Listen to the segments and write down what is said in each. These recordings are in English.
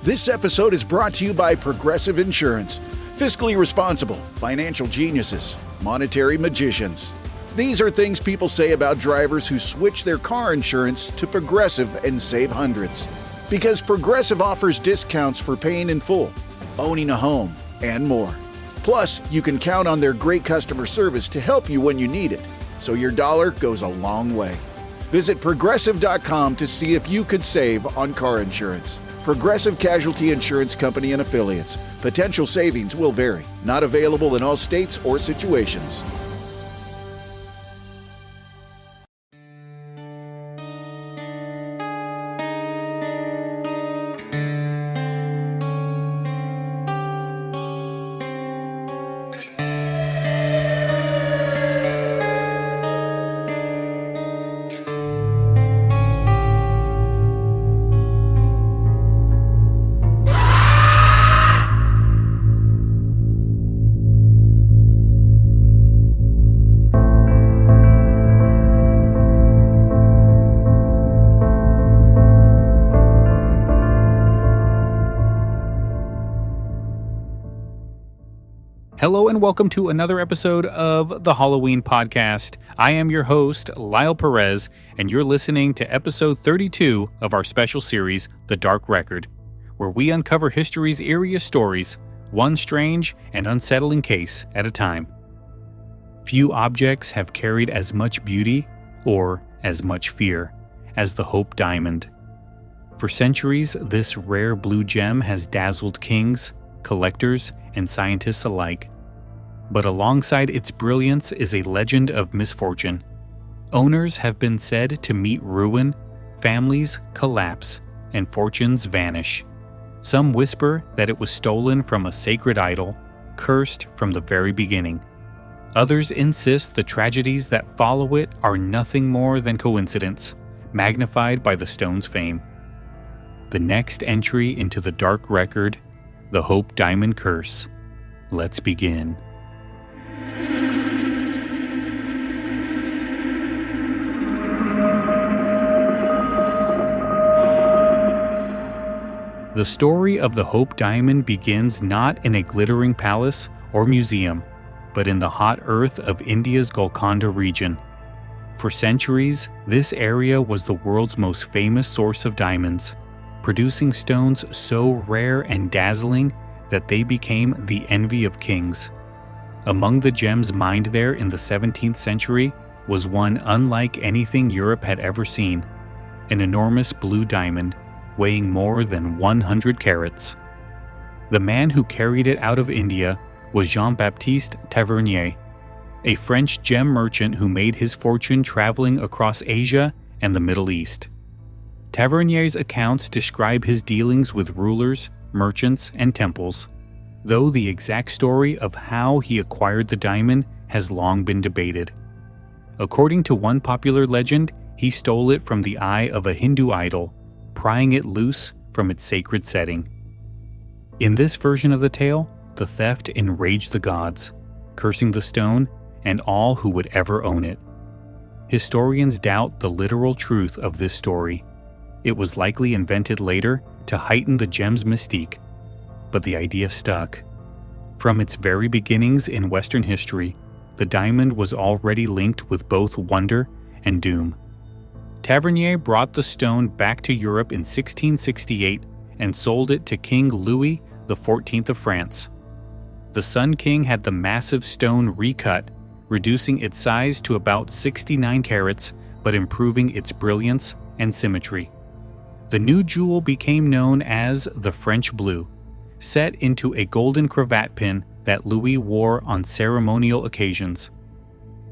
This episode is brought to you by Progressive Insurance. Fiscally responsible, financial geniuses, monetary magicians. These are things people say about drivers who switch their car insurance to Progressive and save hundreds. Because Progressive offers discounts for paying in full, owning a home, and more. Plus, you can count on their great customer service to help you when you need it, so your dollar goes a long way. Visit Progressive.com to see if you could save on car insurance. Progressive Casualty Insurance Company and Affiliates. Potential savings will vary. Not available in all states or situations. Hello and welcome to another episode of the Halloween Podcast. I am your host, Lyle Perez, and you're listening to episode 32 of our special series, The Dark Record, where we uncover history's eeriest stories, one strange and unsettling case at a time. Few objects have carried as much beauty, or as much fear, as the Hope Diamond. For centuries, this rare blue gem has dazzled kings, collectors, and scientists alike. But alongside its brilliance is a legend of misfortune. Owners have been said to meet ruin, families collapse, and fortunes vanish. Some whisper that it was stolen from a sacred idol, cursed from the very beginning. Others insist the tragedies that follow it are nothing more than coincidence, magnified by the stone's fame. The next entry into the dark record, the Hope Diamond Curse. Let's begin. The story of the Hope Diamond begins not in a glittering palace or museum, but in the hot earth of India's Golconda region. For centuries, this area was the world's most famous source of diamonds, producing stones so rare and dazzling that they became the envy of kings. Among the gems mined there in the 17th century was one unlike anything Europe had ever seen, an enormous blue diamond weighing more than 100 carats. The man who carried it out of India was Jean-Baptiste Tavernier, a French gem merchant who made his fortune traveling across Asia and the Middle East. Tavernier's accounts describe his dealings with rulers, merchants, and temples, though the exact story of how he acquired the diamond has long been debated. According to one popular legend, he stole it from the eye of a Hindu idol, prying it loose from its sacred setting. In this version of the tale, the theft enraged the gods, cursing the stone and all who would ever own it. Historians doubt the literal truth of this story. It was likely invented later to heighten the gem's mystique, but the idea stuck. From its very beginnings in Western history, the diamond was already linked with both wonder and doom. Tavernier brought the stone back to Europe in 1668 and sold it to King Louis XIV of France. The Sun King had the massive stone recut, reducing its size to about 69 carats, but improving its brilliance and symmetry. The new jewel became known as the French Blue, set into a golden cravat pin that Louis wore on ceremonial occasions.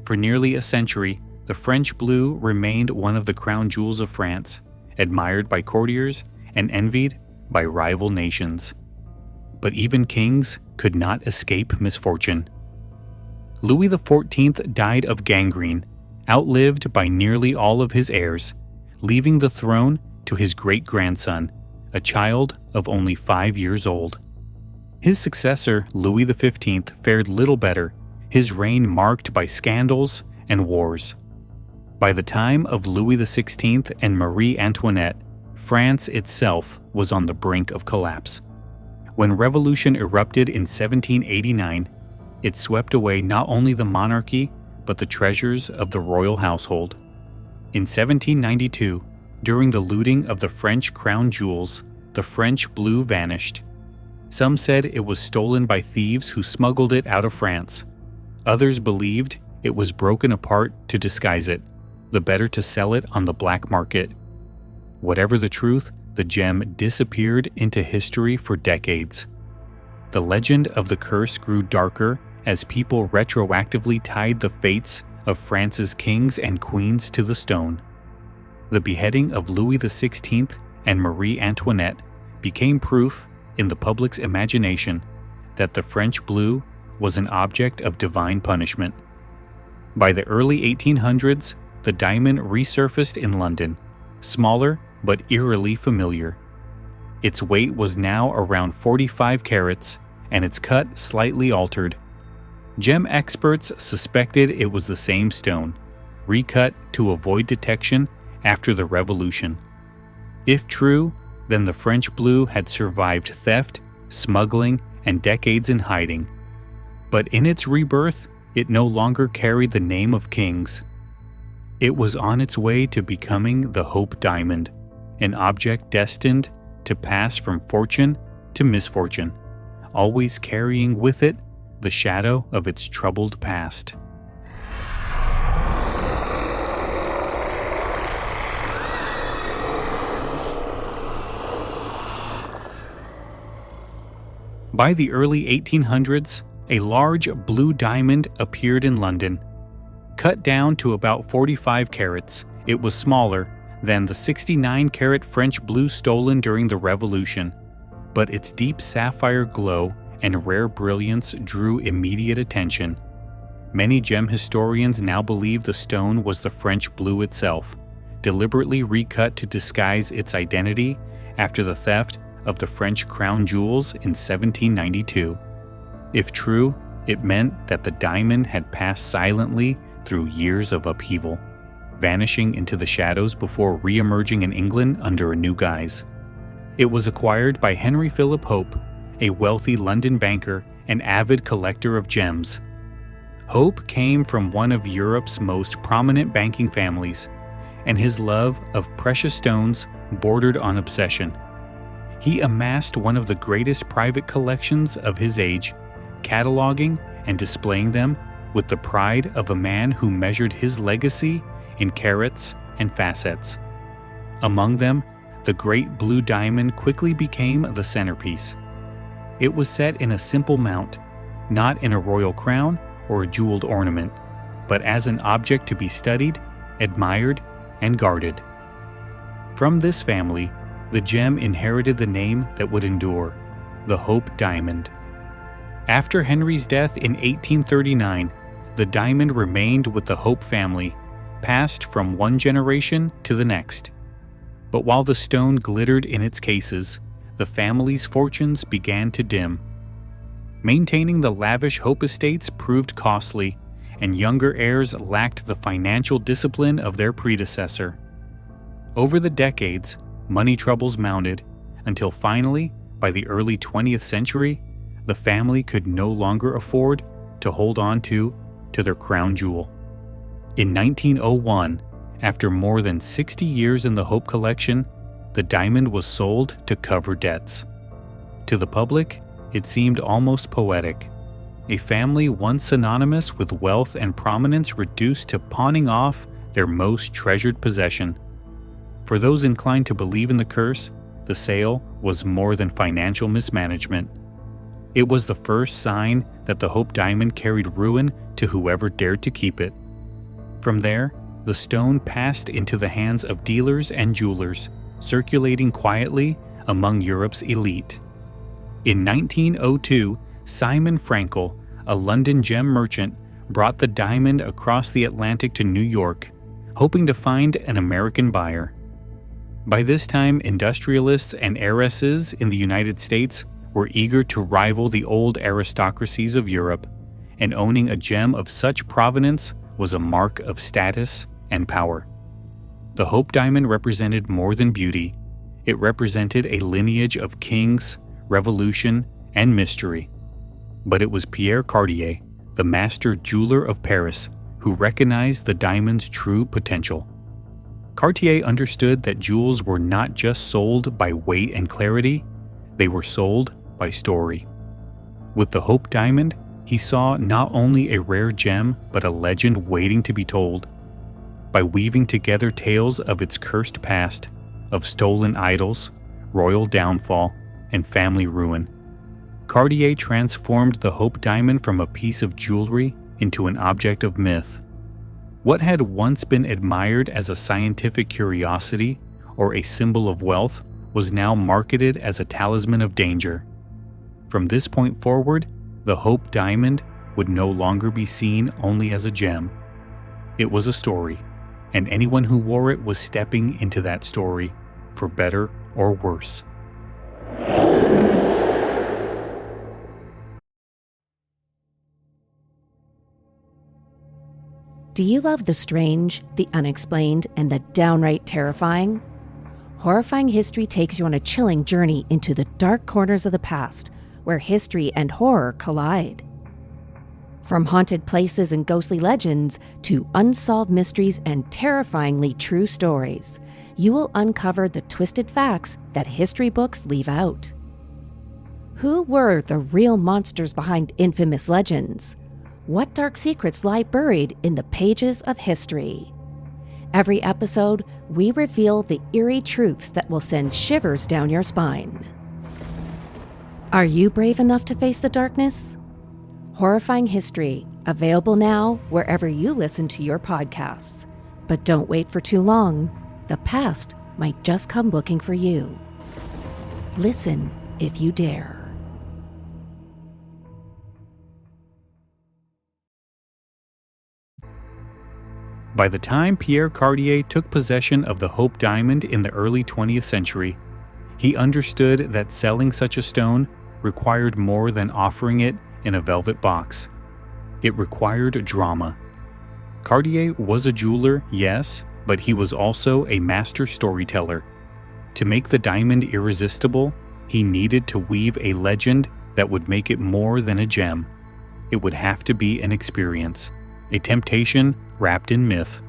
For nearly a century, the French Blue remained one of the crown jewels of France, admired by courtiers and envied by rival nations. But even kings could not escape misfortune. Louis XIV died of gangrene, outlived by nearly all of his heirs, leaving the throne to his great-grandson, a child of only 5 years old. His successor, Louis XV, fared little better, his reign marked by scandals and wars. By the time of Louis XVI and Marie Antoinette, France itself was on the brink of collapse. When revolution erupted in 1789, it swept away not only the monarchy, but the treasures of the royal household. In 1792, during the looting of the French crown jewels, the French blue vanished. Some said it was stolen by thieves who smuggled it out of France. Others believed it was broken apart to disguise it, the better to sell it on the black market. Whatever the truth, the gem disappeared into history for decades. The legend of the curse grew darker as people retroactively tied the fates of France's kings and queens to the stone. The beheading of Louis XVI and Marie Antoinette became proof in the public's imagination that the French blue was an object of divine punishment. By the early 1800s, the diamond resurfaced in London, smaller but eerily familiar. Its weight was now around 45 carats, and its cut slightly altered. Gem experts suspected it was the same stone, recut to avoid detection after the Revolution. If true, then the French blue had survived theft, smuggling, and decades in hiding. But in its rebirth, it no longer carried the name of kings. It was on its way to becoming the Hope Diamond, an object destined to pass from fortune to misfortune, always carrying with it the shadow of its troubled past. By the early 1800s, a large blue diamond appeared in London. Cut down to about 45 carats, it was smaller than the 69-carat French blue stolen during the Revolution, but its deep sapphire glow and rare brilliance drew immediate attention. Many gem historians now believe the stone was the French blue itself, deliberately recut to disguise its identity after the theft of the French crown jewels in 1792. If true, it meant that the diamond had passed silently through years of upheaval, vanishing into the shadows before re-emerging in England under a new guise. It was acquired by Henry Philip Hope, a wealthy London banker and avid collector of gems. Hope came from one of Europe's most prominent banking families, and his love of precious stones bordered on obsession. He amassed one of the greatest private collections of his age, cataloging and displaying them with the pride of a man who measured his legacy in carats and facets. Among them, the great blue diamond quickly became the centerpiece. It was set in a simple mount, not in a royal crown or a jeweled ornament, but as an object to be studied, admired, and guarded. From this family, the gem inherited the name that would endure, the Hope Diamond. After Henry's death in 1839, the diamond remained with the Hope family, passed from one generation to the next. But while the stone glittered in its cases, the family's fortunes began to dim. Maintaining the lavish Hope estates proved costly, and younger heirs lacked the financial discipline of their predecessor. Over the decades, money troubles mounted, until finally, by the early 20th century, the family could no longer afford to hold on to their crown jewel. In 1901, after more than 60 years in the Hope collection, the diamond was sold to cover debts. To the public, it seemed almost poetic. A family once synonymous with wealth and prominence reduced to pawning off their most treasured possession. For those inclined to believe in the curse, the sale was more than financial mismanagement. It was the first sign that the Hope Diamond carried ruin to whoever dared to keep it. From there, the stone passed into the hands of dealers and jewelers, circulating quietly among Europe's elite. In 1902, Simon Frankel, a London gem merchant, brought the diamond across the Atlantic to New York, hoping to find an American buyer. By this time, industrialists and heiresses in the United States were eager to rival the old aristocracies of Europe, and owning a gem of such provenance was a mark of status and power. The Hope Diamond represented more than beauty. It represented a lineage of kings, revolution, and mystery. But it was Pierre Cartier, the master jeweler of Paris, who recognized the diamond's true potential. Cartier understood that jewels were not just sold by weight and clarity, they were sold by story. With the Hope Diamond, he saw not only a rare gem but a legend waiting to be told. By weaving together tales of its cursed past, of stolen idols, royal downfall, and family ruin, Cartier transformed the Hope Diamond from a piece of jewelry into an object of myth. What had once been admired as a scientific curiosity or a symbol of wealth was now marketed as a talisman of danger. From this point forward, the Hope Diamond would no longer be seen only as a gem. It was a story, and anyone who wore it was stepping into that story, for better or worse. Do you love the strange, the unexplained, and the downright terrifying? Horrifying History takes you on a chilling journey into the dark corners of the past, where history and horror collide. From haunted places and ghostly legends to unsolved mysteries and terrifyingly true stories, you will uncover the twisted facts that history books leave out. Who were the real monsters behind infamous legends? What dark secrets lie buried in the pages of history? Every episode, we reveal the eerie truths that will send shivers down your spine. Are you brave enough to face the darkness? Horrifying History, available now wherever you listen to your podcasts. But don't wait for too long. The past might just come looking for you. Listen if you dare. By the time Pierre Cartier took possession of the Hope Diamond in the early 20th century, he understood that selling such a stone required more than offering it in a velvet box. It required drama. Cartier was a jeweler, yes, but he was also a master storyteller. To make the diamond irresistible, he needed to weave a legend that would make it more than a gem. It would have to be an experience, a temptation wrapped in myth.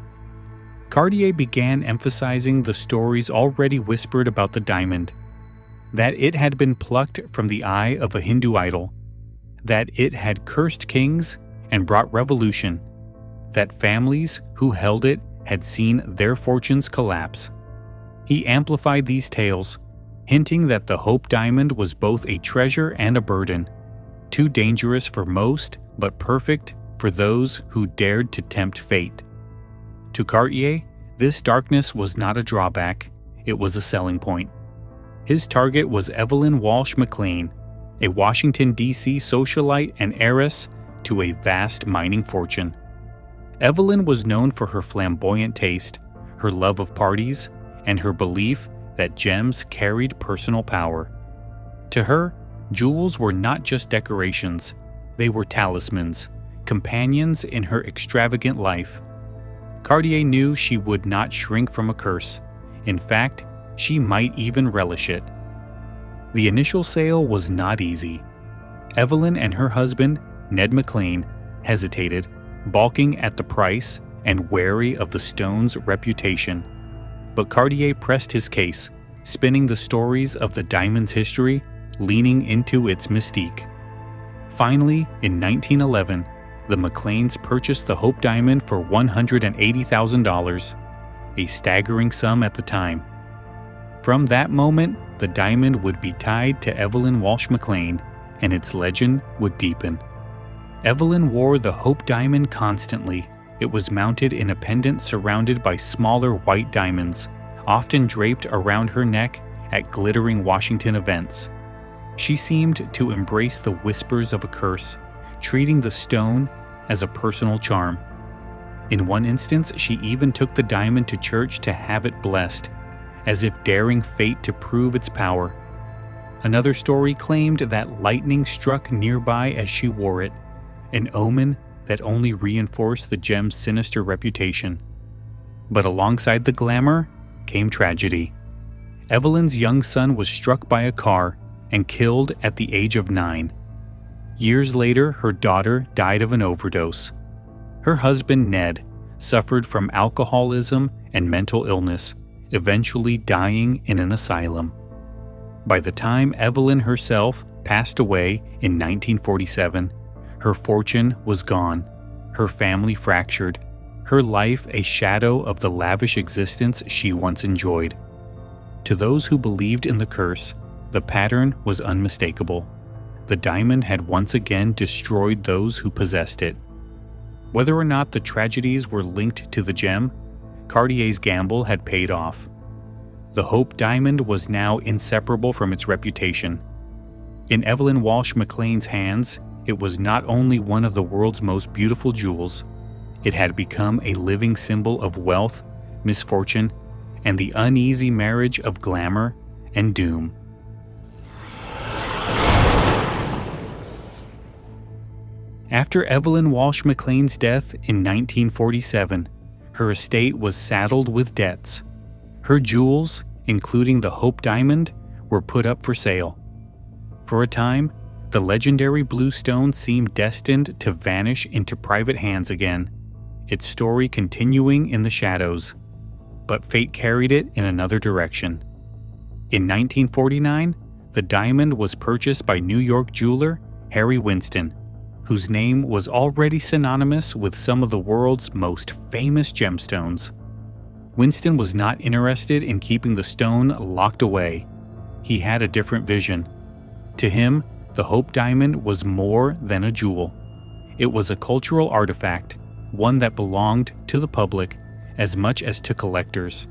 Cartier began emphasizing the stories already whispered about the diamond, that it had been plucked from the eye of a Hindu idol, that it had cursed kings and brought revolution, that families who held it had seen their fortunes collapse. He amplified these tales, hinting that the Hope Diamond was both a treasure and a burden, too dangerous for most, but perfect for those who dared to tempt fate. To Cartier, this darkness was not a drawback, it was a selling point. His target was Evelyn Walsh McLean, a Washington, D.C. socialite and heiress to a vast mining fortune. Evelyn was known for her flamboyant taste, her love of parties, and her belief that gems carried personal power. To her, jewels were not just decorations, they were talismans, companions in her extravagant life. Cartier knew she would not shrink from a curse. In fact, she might even relish it. The initial sale was not easy. Evelyn and her husband, Ned McLean, hesitated, balking at the price and wary of the stone's reputation. But Cartier pressed his case, spinning the stories of the diamond's history, leaning into its mystique. Finally, in 1911, the McLeans purchased the Hope Diamond for $180,000, a staggering sum at the time. From that moment, the diamond would be tied to Evelyn Walsh McLean, and its legend would deepen. Evelyn wore the Hope Diamond constantly. It was mounted in a pendant surrounded by smaller white diamonds, often draped around her neck at glittering Washington events. She seemed to embrace the whispers of a curse, treating the stone as a personal charm. In one instance, she even took the diamond to church to have it blessed, as if daring fate to prove its power. Another story claimed that lightning struck nearby as she wore it, an omen that only reinforced the gem's sinister reputation. But alongside the glamour came tragedy. Evelyn's young son was struck by a car and killed at the age of 9. Years later, her daughter died of an overdose. Her husband, Ned, suffered from alcoholism and mental illness, eventually dying in an asylum. By the time Evelyn herself passed away in 1947, her fortune was gone, her family fractured, her life a shadow of the lavish existence she once enjoyed. To those who believed in the curse, the pattern was unmistakable. The diamond had once again destroyed those who possessed it. Whether or not the tragedies were linked to the gem, Cartier's gamble had paid off. The Hope diamond was now inseparable from its reputation. In Evelyn Walsh McLean's hands, it was not only one of the world's most beautiful jewels, it had become a living symbol of wealth, misfortune, and the uneasy marriage of glamour and doom. After Evelyn Walsh McLean's death in 1947, her estate was saddled with debts. Her jewels, including the Hope diamond, were put up for sale. For a time, the legendary blue stone seemed destined to vanish into private hands again, its story continuing in the shadows. But fate carried it in another direction. In 1949, the diamond was purchased by New York jeweler Harry Winston, whose name was already synonymous with some of the world's most famous gemstones. Winston was not interested in keeping the stone locked away. He had a different vision. To him, the Hope diamond was more than a jewel. It was a cultural artifact, one that belonged to the public as much as to collectors.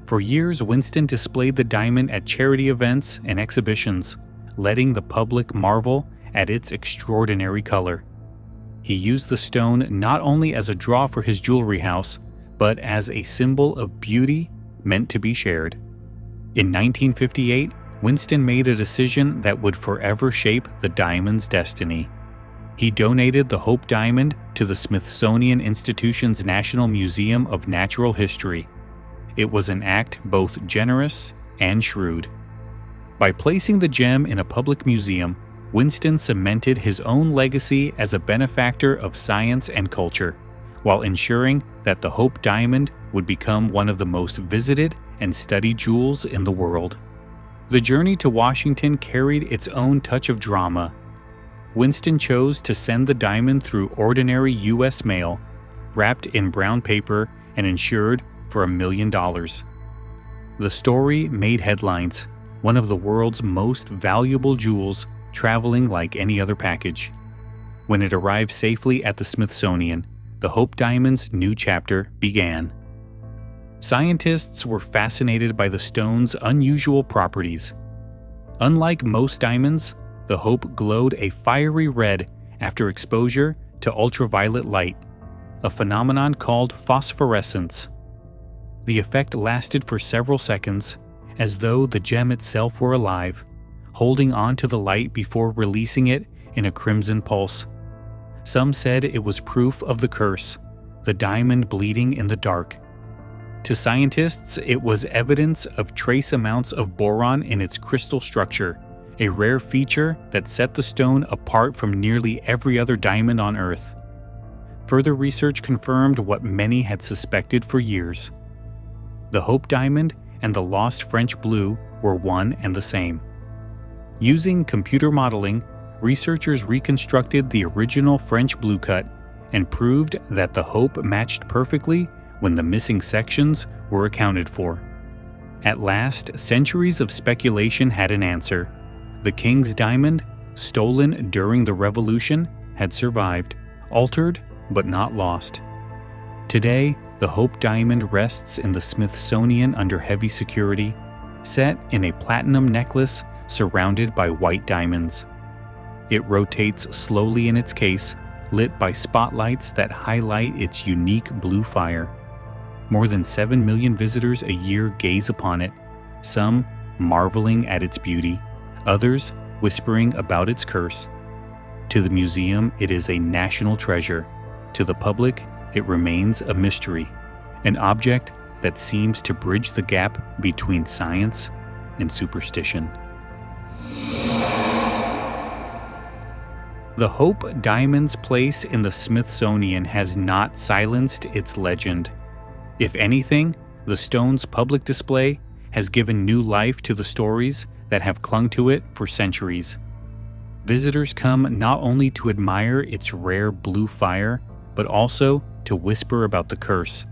For years, Winston displayed the diamond at charity events and exhibitions, letting the public marvel at its extraordinary color. He used the stone not only as a draw for his jewelry house, but as a symbol of beauty meant to be shared. In 1958, Winston made a decision that would forever shape the diamond's destiny. He donated the Hope diamond to the Smithsonian Institution's National Museum of Natural History. It was an act both generous and shrewd. By placing the gem in a public museum, Winston cemented his own legacy as a benefactor of science and culture, while ensuring that the Hope diamond would become one of the most visited and studied jewels in the world. The journey to Washington carried its own touch of drama. Winston chose to send the diamond through ordinary U.S. mail, wrapped in brown paper and insured for $1 million. The story made headlines, one of the world's most valuable jewels traveling like any other package. When it arrived safely at the Smithsonian, the Hope diamond's new chapter began. Scientists were fascinated by the stone's unusual properties. Unlike most diamonds, the Hope glowed a fiery red after exposure to ultraviolet light, a phenomenon called phosphorescence. The effect lasted for several seconds, as though the gem itself were alive, holding on to the light before releasing it in a crimson pulse. Some said it was proof of the curse, the diamond bleeding in the dark. To scientists, it was evidence of trace amounts of boron in its crystal structure, a rare feature that set the stone apart from nearly every other diamond on Earth. Further research confirmed what many had suspected for years. The Hope diamond and the lost French blue were one and the same. Using computer modeling, researchers reconstructed the original French blue cut and proved that the Hope matched perfectly when the missing sections were accounted for. At last, centuries of speculation had an answer. The King's diamond, stolen during the Revolution, had survived, altered but not lost. Today, the Hope diamond rests in the Smithsonian under heavy security, set in a platinum necklace surrounded by white diamonds. It rotates slowly in its case, lit by spotlights that highlight its unique blue fire. More than 7 million visitors a year gaze upon it, some marveling at its beauty, others whispering about its curse. To the museum, it is a national treasure. To the public, it remains a mystery, an object that seems to bridge the gap between science and superstition. The Hope Diamond's place in the Smithsonian has not silenced its legend. If anything, the stone's public display has given new life to the stories that have clung to it for centuries. Visitors come not only to admire its rare blue fire, but also to whisper about the curse,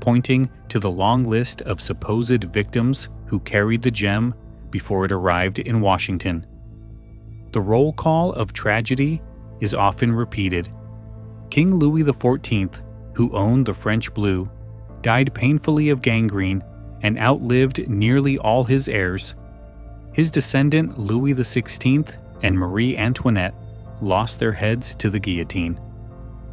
pointing to the long list of supposed victims who carried the gem before it arrived in Washington. The roll call of tragedy is often repeated. King Louis XIV, who owned the French blue, died painfully of gangrene and outlived nearly all his heirs. His descendant Louis XVI and Marie Antoinette lost their heads to the guillotine.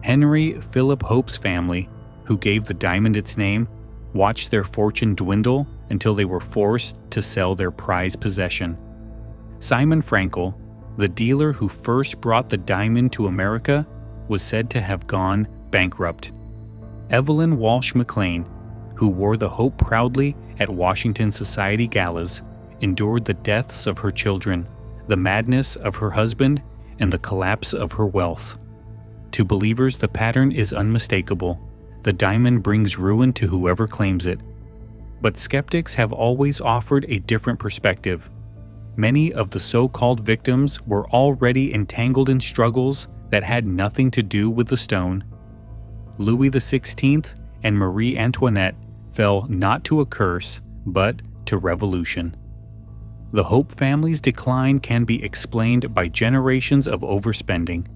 Henry Philip Hope's family, who gave the diamond its name, watched their fortune dwindle until they were forced to sell their prized possession. Simon Frankel, the dealer who first brought the diamond to America, was said to have gone bankrupt. Evelyn Walsh McLean, who wore the Hope proudly at Washington Society galas, endured the deaths of her children, the madness of her husband, and the collapse of her wealth. To believers, the pattern is unmistakable. The diamond brings ruin to whoever claims it. But skeptics have always offered a different perspective. Many of the so-called victims were already entangled in struggles that had nothing to do with the stone. Louis XVI and Marie Antoinette fell not to a curse, but to revolution. The Hope family's decline can be explained by generations of overspending.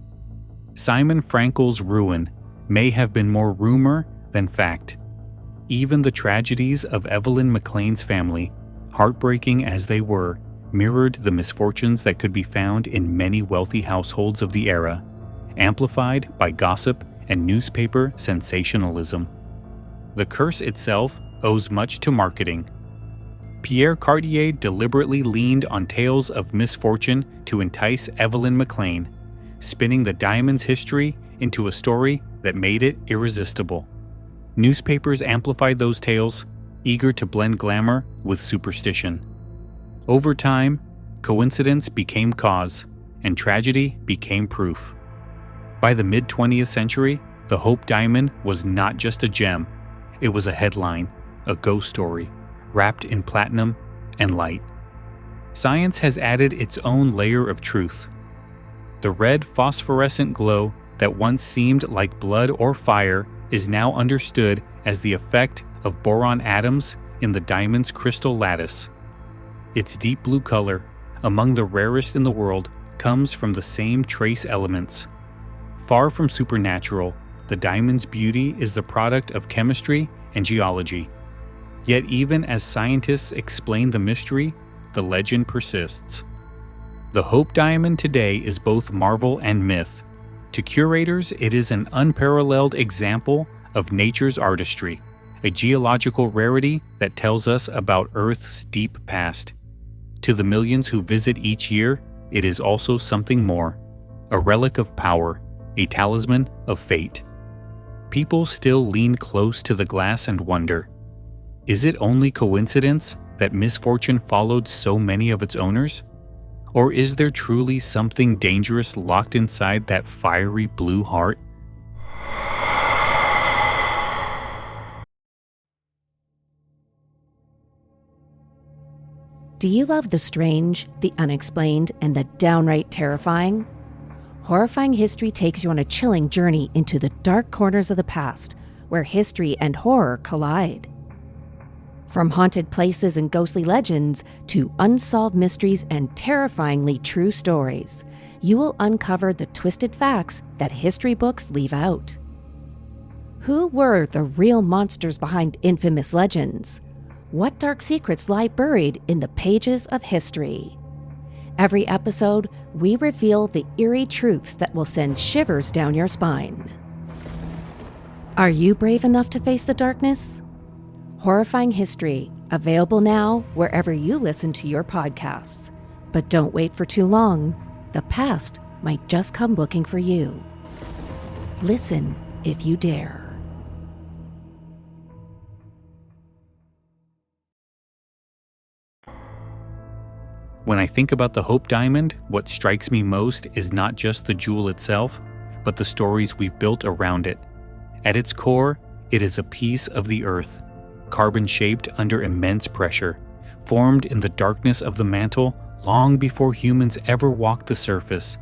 Simon Frankel's ruin may have been more rumor than fact. Even the tragedies of Evelyn McLean's family, heartbreaking as they were, mirrored the misfortunes that could be found in many wealthy households of the era, amplified by gossip and newspaper sensationalism. The curse itself owes much to marketing. Pierre Cartier deliberately leaned on tales of misfortune to entice Evelyn McLean, spinning the diamond's history into a story that made it irresistible. Newspapers amplified those tales, eager to blend glamour with superstition. Over time, coincidence became cause, and tragedy became proof. By the mid-20th century, the Hope Diamond was not just a gem. It was a headline, a ghost story, wrapped in platinum and light. Science has added its own layer of truth. The red phosphorescent glow that once seemed like blood or fire is now understood as the effect of boron atoms in the diamond's crystal lattice. Its deep blue color, among the rarest in the world, comes from the same trace elements. Far from supernatural, the diamond's beauty is the product of chemistry and geology. Yet even as scientists explain the mystery, the legend persists. The Hope Diamond today is both marvel and myth. To curators, it is an unparalleled example of nature's artistry, a geological rarity that tells us about Earth's deep past. To the millions who visit each year, it is also something more, a relic of power, a talisman of fate. People still lean close to the glass and wonder, is it only coincidence that misfortune followed so many of its owners? Or is there truly something dangerous locked inside that fiery blue heart? Do you love the strange, the unexplained, and the downright terrifying? Horrifying History takes you on a chilling journey into the dark corners of the past, where history and horror collide. From haunted places and ghostly legends to unsolved mysteries and terrifyingly true stories, you will uncover the twisted facts that history books leave out. Who were the real monsters behind infamous legends? What dark secrets lie buried in the pages of history? Every episode, we reveal the eerie truths that will send shivers down your spine. Are you brave enough to face the darkness? Horrifying History, available now wherever you listen to your podcasts. But don't wait for too long. The past might just come looking for you. Listen if you dare. When I think about the Hope Diamond, what strikes me most is not just the jewel itself, but the stories we've built around it. At its core, it is a piece of the earth, carbon-shaped under immense pressure, formed in the darkness of the mantle long before humans ever walked the surface.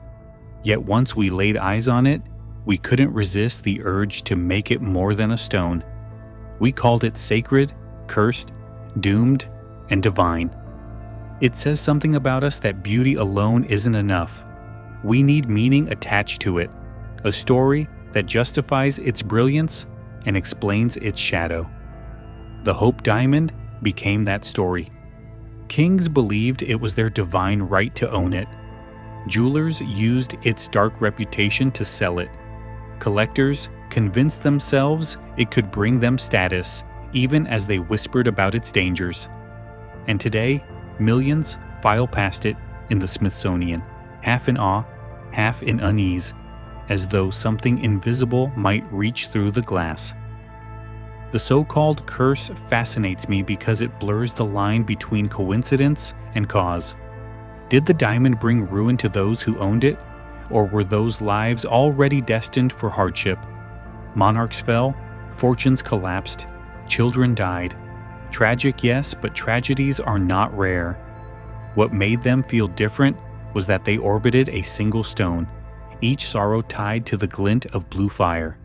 Yet once we laid eyes on it, we couldn't resist the urge to make it more than a stone. We called it sacred, cursed, doomed, and divine. It says something about us that beauty alone isn't enough. We need meaning attached to it, a story that justifies its brilliance and explains its shadow. The Hope Diamond became that story. Kings believed it was their divine right to own it. Jewelers used its dark reputation to sell it. Collectors convinced themselves it could bring them status, even as they whispered about its dangers. And today, millions file past it in the Smithsonian, half in awe, half in unease, as though something invisible might reach through the glass. The so-called curse fascinates me because it blurs the line between coincidence and cause. Did the diamond bring ruin to those who owned it, or were those lives already destined for hardship? Monarchs fell, fortunes collapsed, children died. Tragic, yes, but tragedies are not rare. What made them feel different was that they orbited a single stone, each sorrow tied to the glint of blue fire.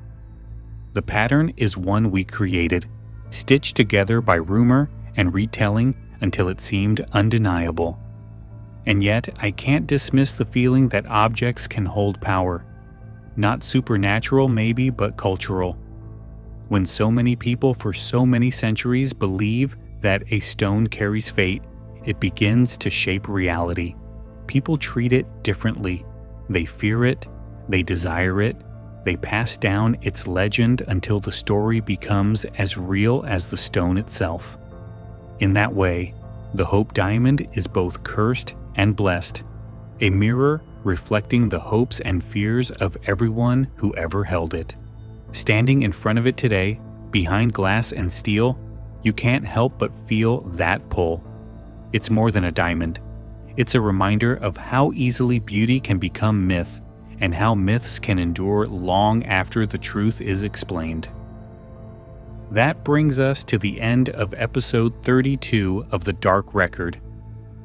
The pattern is one we created, stitched together by rumor and retelling until it seemed undeniable. And yet, I can't dismiss the feeling that objects can hold power. Not supernatural maybe, but cultural. When so many people for so many centuries believe that a stone carries fate, it begins to shape reality. People treat it differently. They fear it, they desire it, they pass down its legend until the story becomes as real as the stone itself. In that way, the Hope Diamond is both cursed and blessed, a mirror reflecting the hopes and fears of everyone who ever held it. Standing in front of it today, behind glass and steel, you can't help but feel that pull. It's more than a diamond. It's a reminder of how easily beauty can become myth, and how myths can endure long after the truth is explained. That brings us to the end of episode 32 of The Dark Record.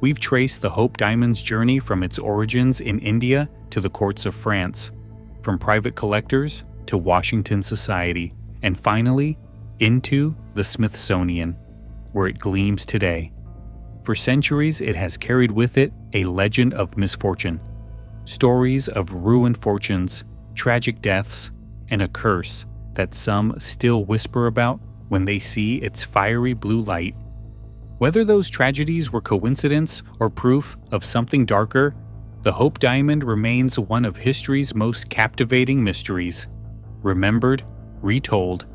We've traced the Hope Diamond's journey from its origins in India to the courts of France, from private collectors to Washington society, and finally, into the Smithsonian, where it gleams today. For centuries, it has carried with it a legend of misfortune, stories of ruined fortunes, tragic deaths, and a curse that some still whisper about when they see its fiery blue light. Whether those tragedies were coincidence or proof of something darker, the Hope Diamond remains one of history's most captivating mysteries, remembered, retold,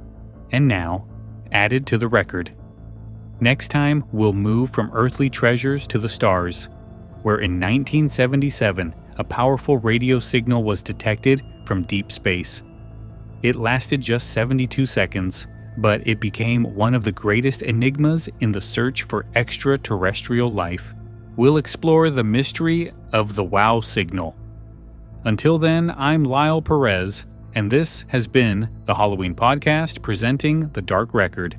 and now added to the record. Next time, we'll move from earthly treasures to the stars, where in 1977, a powerful radio signal was detected from deep space. It lasted just 72 seconds, but it became one of the greatest enigmas in the search for extraterrestrial life. We'll explore the mystery of the WOW signal. Until then, I'm Lyle Perez, and this has been the Halloween Podcast presenting The Dark Record.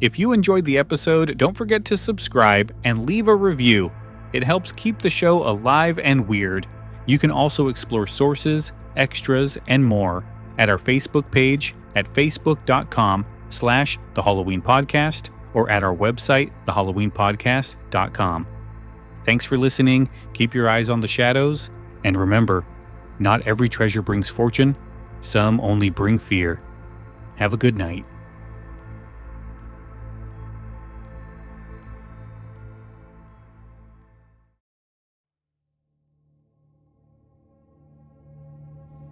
If you enjoyed the episode, don't forget to subscribe and leave a review. It helps keep the show alive and weird. You can also explore sources, extras, and more at our Facebook page at facebook.com/The Halloween Podcast or at our website, thehalloweenpodcast.com. Thanks for listening. Keep your eyes on the shadows. And remember, not every treasure brings fortune. Some only bring fear. Have a good night.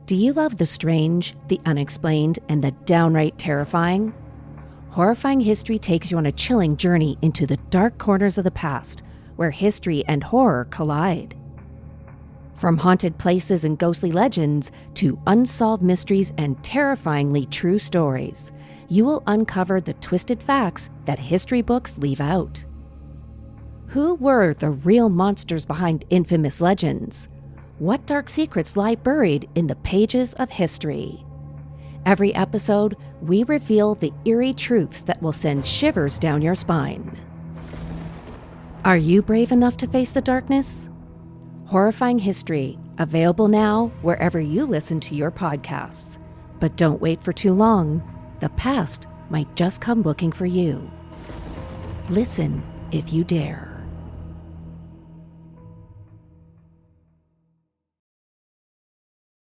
Do you love the strange, the unexplained, and the downright terrifying? Horrifying History takes you on a chilling journey into the dark corners of the past, where history and horror collide. From haunted places and ghostly legends to unsolved mysteries and terrifyingly true stories, you will uncover the twisted facts that history books leave out. Who were the real monsters behind infamous legends? What dark secrets lie buried in the pages of history? Every episode, we reveal the eerie truths that will send shivers down your spine. Are you brave enough to face the darkness? Horrifying History, available now wherever you listen to your podcasts. But don't wait for too long. The past might just come looking for you. Listen if you dare.